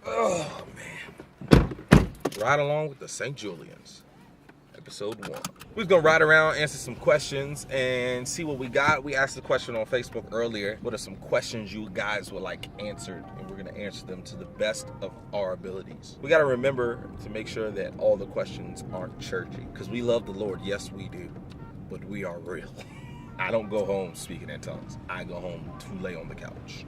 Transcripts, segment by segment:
Oh, man. Ride along with the St.Juliens. Episode 1. We're gonna ride around, answer some questions, and see what we got. We asked the question on Facebook earlier. What are some questions you guys would like answered? And we're gonna answer them to the best of our abilities. We gotta remember to make sure that all the questions aren't churchy, because we love the Lord, yes we do, but we are real. I don't go home speaking in tongues. I go home to lay on the couch.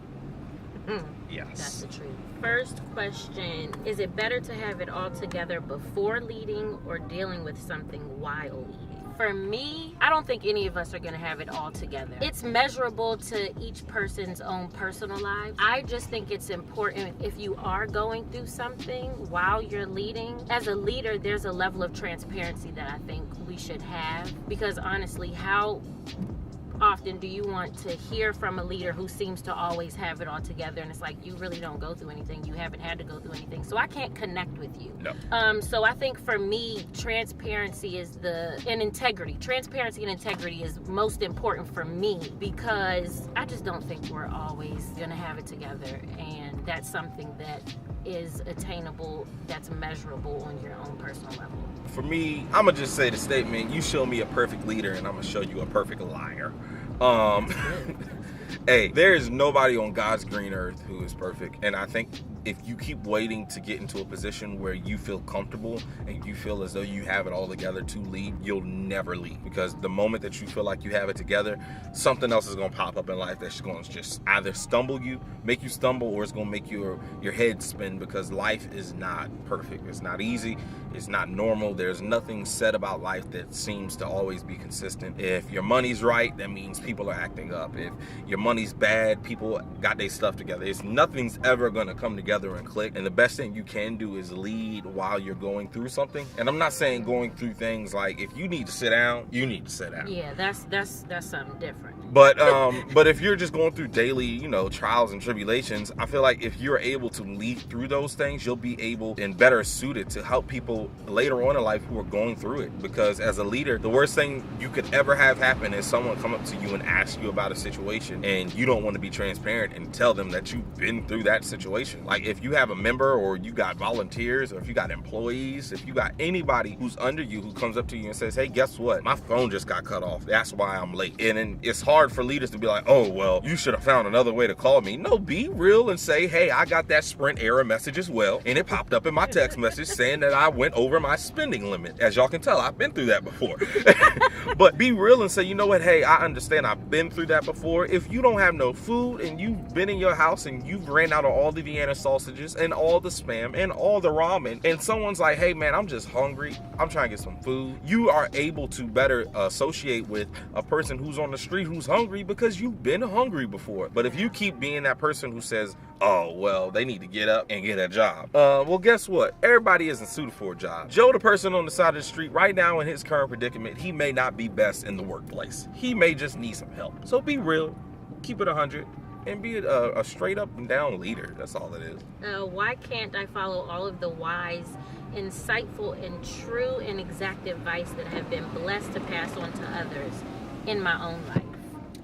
Yes. That's the truth. First question, is it better to have it all together before leading or dealing with something while leading? For me, I don't think any of us are going to have it all together. It's measurable to each person's own personal lives. I just think it's important if you are going through something while you're leading. As a leader, there's a level of transparency that I think we should have, because honestly, how often do you want to hear from a leader who seems to always have it all together, and it's like you really don't go through anything, you haven't had to go through anything, so I can't connect with you. No. So I think for me, transparency and integrity is most important for me, because I just don't think we're always gonna have it together, and that's something that is attainable, that's measurable on your own personal level. For me, I'm gonna just say the statement, you show me a perfect leader and I'm gonna show you a perfect liar. Hey, there is nobody on God's green earth who is perfect, and I think if you keep waiting to get into a position where you feel comfortable and you feel as though you have it all together to lead, you'll never lead, because the moment that you feel like you have it together, something else is going to pop up in life that's going to just either make you stumble, or it's going to make your head spin, because life is not perfect. It's not easy. It's not normal. There's nothing said about life that seems to always be consistent. If your money's right, that means people are acting up. If your money's bad, people got their stuff together. Nothing's ever going to come together and click, and the best thing you can do is lead while you're going through something. And I'm not saying going through things like, if you need to sit down, you need to sit down. Yeah, that's something different. But if you're just going through daily, trials and tribulations, I feel like if you're able to lead through those things, you'll be able and better suited to help people later on in life who are going through it. Because as a leader, the worst thing you could ever have happen is someone come up to you and ask you about a situation, and you don't want to be transparent and tell them that you've been through that situation. Like, if you have a member, or you got volunteers, or if you got employees, if you got anybody who's under you who comes up to you and says, hey, guess what? My phone just got cut off. That's why I'm late. And then it's hard for leaders to be like, oh, well, you should have found another way to call me. No, be real and say, hey, I got that Sprint error message as well, and it popped up in my text message saying that I went over my spending limit. As y'all can tell, I've been through that before. But be real and say, you know what? Hey, I understand. I've been through that before. If you don't have no food and you've been in your house and you've ran out of all the Vienna sausages and all the Spam and all the ramen, and someone's like, hey, man, I'm just hungry, I'm trying to get some food, you are able to better associate with a person who's on the street who's hungry, because you've been hungry before. But if you keep being that person who says, oh, well, they need to get up and get a job, well, guess what? Everybody isn't suited for a job. Joe, the person on the side of the street right now in his current predicament, he may not be best in the workplace. He may just need some help. So be real, keep it 100, and be a straight up and down leader. That's all it is. Why can't I follow all of the wise, insightful, and true and exact advice that I have been blessed to pass on to others in my own life?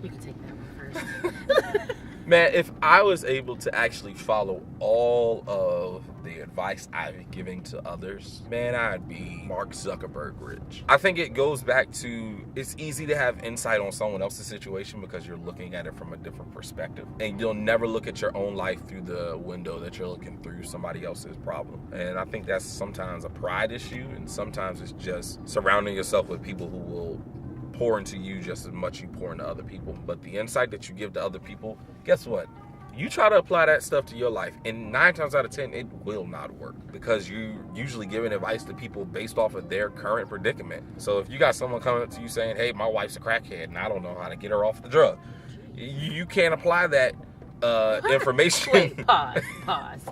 You can take that one first. Man, if I was able to actually follow all of the advice I've given to others, man, I'd be Mark Zuckerberg rich. I think it goes back to, it's easy to have insight on someone else's situation because you're looking at it from a different perspective. And you'll never look at your own life through the window that you're looking through somebody else's problem. And I think that's sometimes a pride issue, and sometimes it's just surrounding yourself with people who will pour into you just as much you pour into other people. But the insight that you give to other people, guess what? You try to apply that stuff to your life, and 9 times out of 10, it will not work, because you're usually giving advice to people based off of their current predicament. So if you got someone coming up to you saying, hey, my wife's a crackhead and I don't know how to get her off the drug, you can't apply that information. Wait, pause.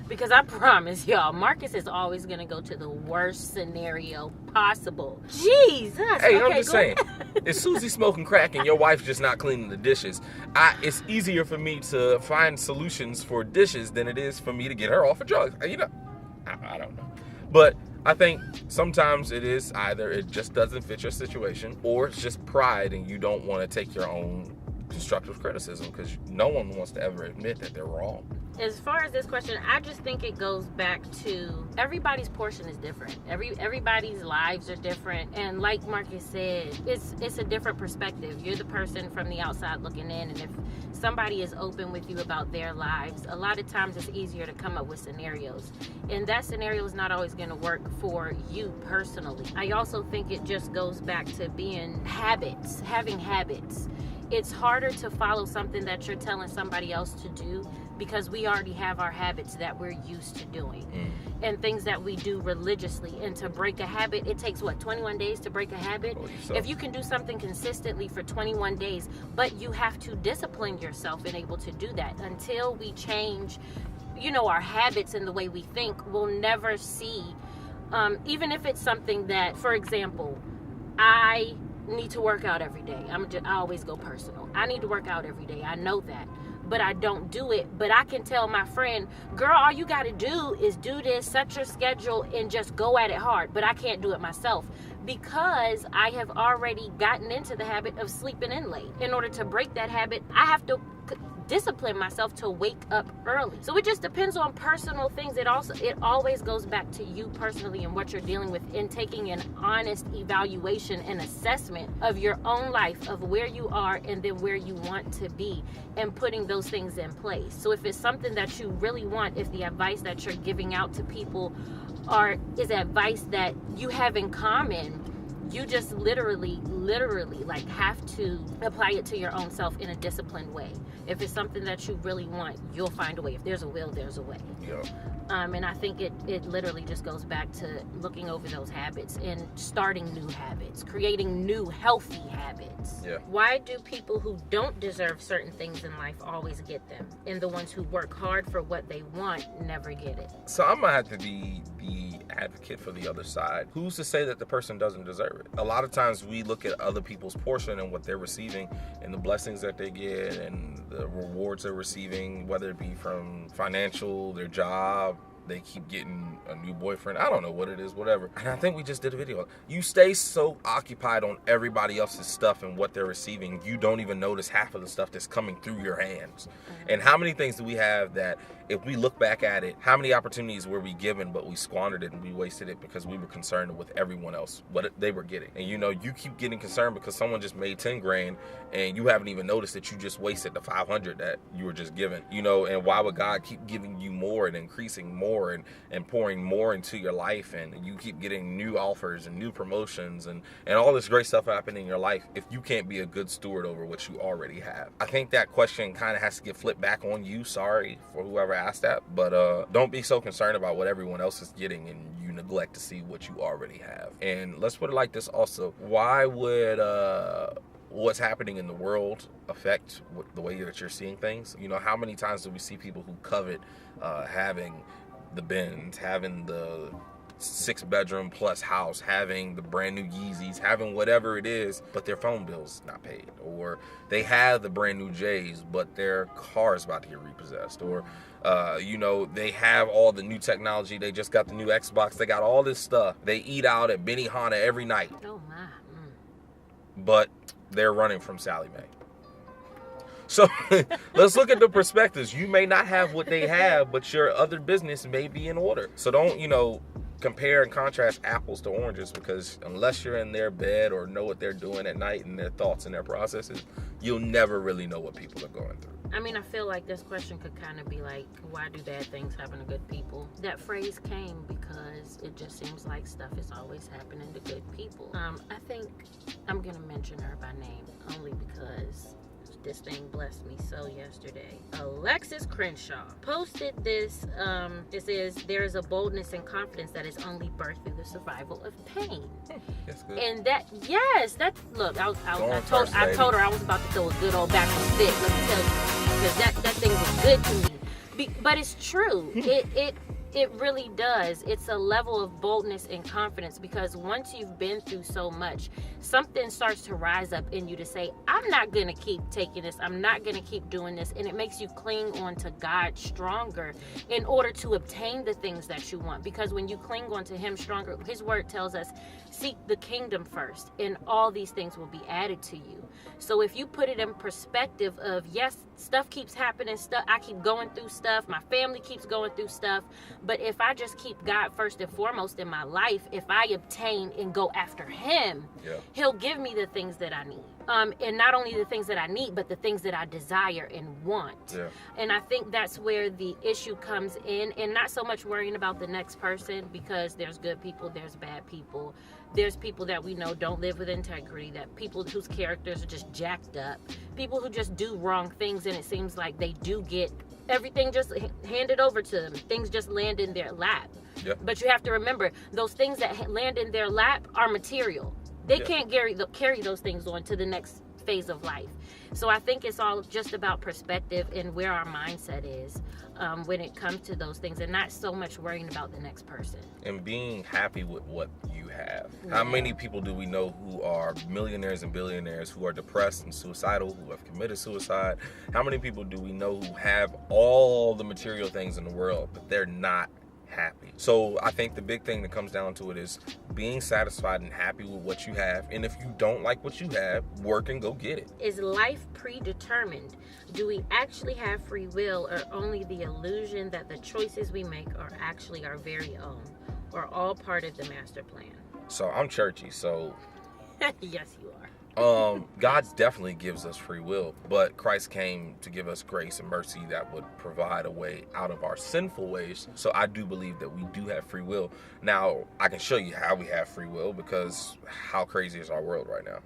Because I promise y'all, Marcus is always going to go to the worst scenario possible. Jesus. Hey, okay, I'm just saying, if Susie smoking crack and your wife's just not cleaning the dishes, it's easier for me to find solutions for dishes than it is for me to get her off of drugs. I don't know. But I think sometimes it is either it just doesn't fit your situation, or it's just pride and you don't want to take your own constructive criticism, because no one wants to ever admit that they're wrong. As far as this question, I just think it goes back to everybody's portion is different. Everybody's lives are different, and like Marcus said, it's a different perspective. You're the person from the outside looking in, and if somebody is open with you about their lives, a lot of times it's easier to come up with scenarios, and that scenario is not always going to work for you personally. I also think it just goes back to having habits. It's harder to follow something that you're telling somebody else to do, because we already have our habits that we're used to doing and things that we do religiously. And to break a habit, it takes 21 days to break a habit? If you can do something consistently for 21 days, but you have to discipline yourself and able to do that. Until we change, our habits and the way we think, we'll never see, even if it's something that, for example, I need to work out every day. I always go personal. I need to work out every day. I know that. But I don't do it. But I can tell my friend, girl, all you got to do is do this, set your schedule, and just go at it hard. But I can't do it myself, because I have already gotten into the habit of sleeping in late. In order to break that habit, I have to discipline myself to wake up early. So it just depends on personal things. It always goes back to you personally and what you're dealing with, in taking an honest evaluation and assessment of your own life, of where you are and then where you want to be, and putting those things in place. So if it's something that you really want, if the advice that you're giving out to people is advice that you have in common, you just literally have to apply it to your own self in a disciplined way. If it's something that you really want, you'll find a way. If there's a will, there's a way. Yeah. And I think it literally just goes back to looking over those habits and starting new habits, creating new healthy habits. Yeah. Why do people who don't deserve certain things in life always get them, and the ones who work hard for what they want never get it? So I'm gonna have to be the advocate for the other side. Who's to say that the person doesn't deserve it? A lot of times we look at other people's portion and what they're receiving and the blessings that they get and the rewards they're receiving, whether it be from financial, their job, they keep getting a new boyfriend, I don't know what it is, whatever. And I think we just did a video. You stay so occupied on everybody else's stuff and what they're receiving, you don't even notice half of the stuff that's coming through your hands. And how many things do we have that, if we look back at it, how many opportunities were we given, but we squandered it and we wasted it because we were concerned with everyone else, what they were getting. And you keep getting concerned because someone just made 10 grand and you haven't even noticed that you just wasted the 500 that you were just given. And why would God keep giving you more and increasing more and pouring more into your life, and you keep getting new offers and new promotions and all this great stuff happening in your life if you can't be a good steward over what you already have? I think that question kind of has to get flipped back on you. Sorry for whoever asked that, but don't be so concerned about what everyone else is getting and you neglect to see what you already have. And let's put it like this also. Why would what's happening in the world affect the way that you're seeing things? How many times do we see people who covet having the Benz, having the 6-bedroom plus house, having the brand new Yeezys, having whatever it is, but their phone bill's not paid, or they have the brand new J's, but their car is about to get repossessed, or they have all the new technology, they just got the new Xbox, they got all this stuff, they eat out at Benihana every night. Oh my. But they're running from Sally Mae. So let's look at the perspectives. You may not have what they have, but your other business may be in order. So don't, compare and contrast apples to oranges, because unless you're in their bed or know what they're doing at night and their thoughts and their processes, you'll never really know what people are going through. I mean, I feel like this question could kind of be like, why do bad things happen to good people? That phrase came because it just seems like stuff is always happening to good people. I think I'm going to mention her by name only because this thing blessed me so yesterday. Alexis Crenshaw posted this. It says, there is a boldness and confidence that is only birthed through the survival of pain. That's good. And look, I told her I was about to throw a good old backwards fit, let me tell you, because that thing was good to me. But it's true. It really does. It's a level of boldness and confidence, because once you've been through so much, something starts to rise up in you to say, I'm not going to keep taking this. I'm not going to keep doing this. And it makes you cling on to God stronger in order to obtain the things that you want. Because when you cling on to him stronger, his word tells us, seek the kingdom first, and all these things will be added to you. So if you put it in perspective of, yes, stuff keeps happening, I keep going through stuff, my family keeps going through stuff, but if I just keep God first and foremost in my life, if I obtain and go after him, he'll give me the things that I need. And not only the things that I need, but the things that I desire and want. And I think that's where the issue comes in, and not so much worrying about the next person, because there's good people, there's bad people. There's people that we know don't live with integrity, that people whose characters are just jacked up, people who just do wrong things, and it seems like they do get everything just handed over to them. Things just land in their lap. But you have to remember, those things that land in their lap are material. They can't carry those things on to the next phase of life. So I think it's all just about perspective and where our mindset is when it comes to those things, and not so much worrying about the next person. And being happy with what you have. How many people do we know who are millionaires and billionaires who are depressed and suicidal, who have committed suicide? How many people do we know who have all the material things in the world, but they're not happy? So I think the big thing that comes down to it is being satisfied and happy with what you have. And if you don't like what you have, work and go get it. Is life predetermined? Do we actually have free will, or only the illusion that the choices we make are actually our very own, or all part of the master plan? So I'm churchy, so yes, you are. God definitely gives us free will, but Christ came to give us grace and mercy that would provide a way out of our sinful ways. So I do believe that we do have free will. Now, I can show you how we have free will, because how crazy is our world right now?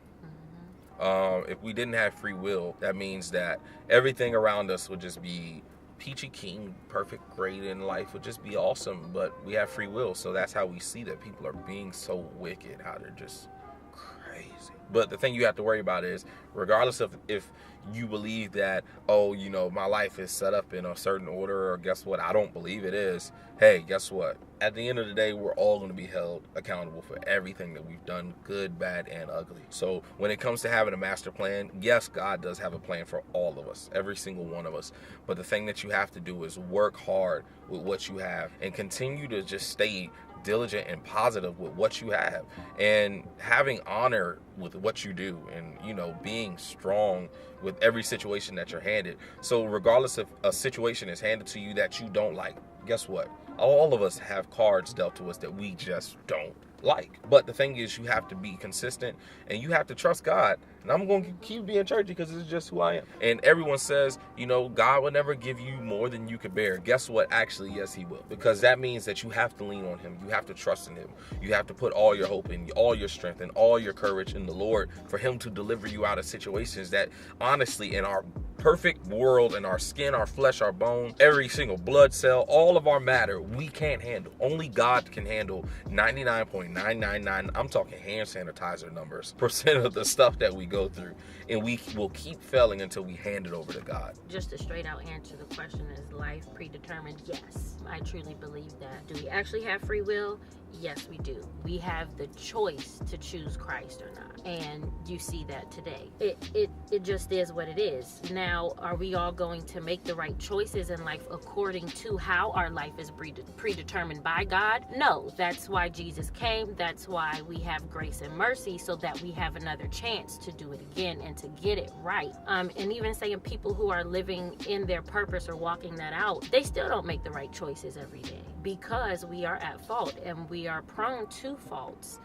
If we didn't have free will, that means that everything around us would just be peachy keen, perfect, great, and life would just be awesome. But we have free will, so that's how we see that people are being so wicked, how they're just crazy. But the thing you have to worry about is, regardless of if you believe that, oh, you know, my life is set up in a certain order, or guess what, I don't believe it is. Hey, guess what? At the end of the day, we're all going to be held accountable for everything that we've done, good, bad, and ugly. So when it comes to having a master plan, yes, God does have a plan for all of us, every single one of us. But the thing that you have to do is work hard with what you have and continue to just stay diligent and positive with what you have, and having honor with what you do, and, you know, being strong with every situation that you're handed. So regardless if a situation is handed to you that you don't like, guess what? All of us have cards dealt to us that we just don't like. But the thing is, you have to be consistent and you have to trust God. And I'm going to keep being churchy because it's just who I am. And everyone says, you know, God will never give you more than you can bear. Guess what? Actually, yes, he will. Because that means that you have to lean on him. You have to trust in him. You have to put all your hope in, all your strength and all your courage in the Lord for him to deliver you out of situations that, honestly, in our perfect world, in our skin, our flesh, our bone, every single blood cell, all of our matter, we can't handle. Only God can handle 99.999, I'm talking hand sanitizer numbers, % of the stuff that we go through. And we will keep failing until we hand it over to God. Just a straight out answer to the question, is life predetermined? Yes, I truly believe that. Do we actually have free will? Yes, we do. We have the choice to choose Christ or not. And you see that today. It just is what it is. Now, are we all going to make the right choices in life according to how our life is predetermined by God? No. That's why Jesus came. That's why we have grace and mercy, so that we have another chance to do it again and to get it right. And even saying people who are living in their purpose or walking that out, they still don't make the right choices every day, because we are at fault and we are prone to faults.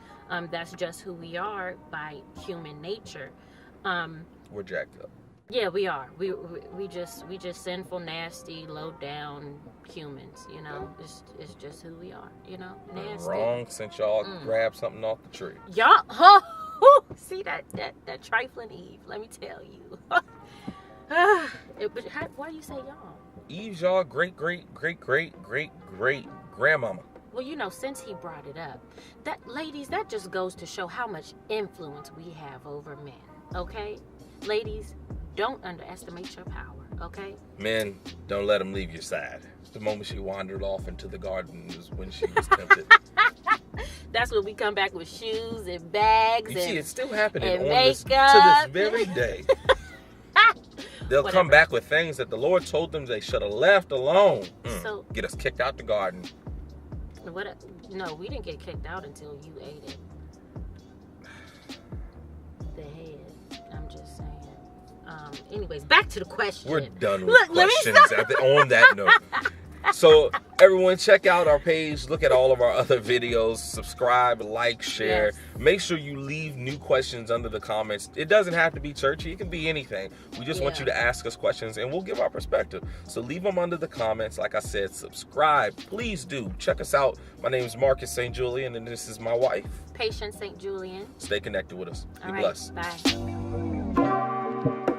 That's just who we are by human nature. We're jacked up. Yeah, we are. We just sinful, nasty, low down humans. You know, it's just who we are. You know, nasty. Wrong since y'all grabbed something off the tree. Y'all, see that trifling Eve. Let me tell you. Why do you say y'all? Eve's y'all great grandmama. Well, you know, since he brought it up, ladies, that just goes to show how much influence we have over men, okay? Ladies, don't underestimate your power, okay? Men, don't let him leave your side. The moment she wandered off into the garden was when she was tempted. That's when we come back with shoes and bags. You see, it's still happening and to makeup. this very day. They'll Whatever. come back with things that the Lord told them they should have left alone. So- Get us kicked out the garden. No, we didn't get kicked out until you ate it. The head. I'm just saying. Anyways, back to the question. We're done with Look, let me questions on that note. So everyone, check out our page. Look at all of our other videos. Subscribe, like, share. Yes. Make sure you leave new questions under the comments. It doesn't have to be churchy. It can be anything. We just want you to ask us questions, and we'll give our perspective. So leave them under the comments. Like I said, subscribe. Please do. Check us out. My name is Marcus St.Julien, and this is my wife. Patience St.Julien. Stay connected with us. Be All right, blessed. bye.